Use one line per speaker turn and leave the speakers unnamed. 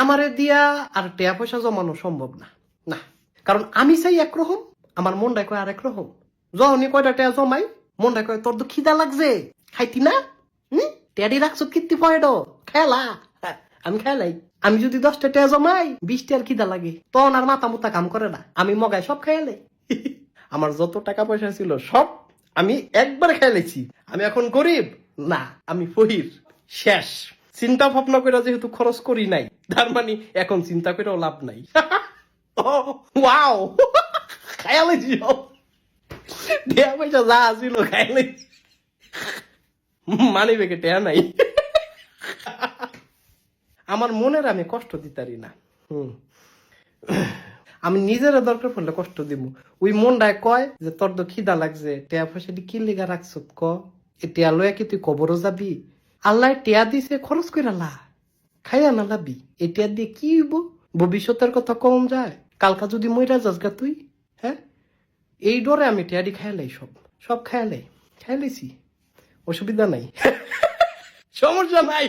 আমারে দিয়া আর টিয়া পয়সা জমানো সম্ভব না, না। কারণ আমি চাই একরকম, আমার মনটাই কয় আরেক রকম। যখনই কয়টা টিয়া জমাই, মনটাই কয় তোর তো খিদা লাগছে, খাইতি না? টেডি রাখছো কীর্তি পয়েড খেলা, আমি খেলাই। আমি যদি 10টা টিয়া জমাই, 20টার খিদা লাগে, তখন আর মাথা মুতা কাম করে না, আমি মগায় সব খেয়ালে। আমার যত টাকা পয়সা ছিল সব আমি একবার খেলেছি। আমি এখন গরিব না, আমি ফহির, শেষ। চিন্তা ভাবনা করে যেহেতু খরচ করি নাই, তার মানে এখন চিন্তা করেও লাভ নাই। ওয়াও, খায়ালেছি সব, টিয়া পয়সা যা ছিল খায়ালেছি, মানি বেগে টিয়া নাই। আমার মনের আমি কষ্ট দিতারি না। আমি নিজের দরকার পড়লে কষ্ট দিব। ওই মনটায় কয় যে তোর তো খিদা লাগছে, টিয়া পয়সা কি লেগা রাখছ ক, এ টিয়া লয়া কি তুই কবরও যাবি? আল্লাহ টিয়া দিছে, খরচ করে লা, খাইয়া না লাবি। এই টিয়া দিয়ে কি হইব? ভবিষ্যতের কথা কম যায়, কালকা যদি মইরা যাস গা তুই, হ্যাঁ? এই ডরে আমি টিয়াডি খাইলাই, সব সব খাইলাই, খাইলাইছি, অসুবিধা নাই, সমস্যা নাই।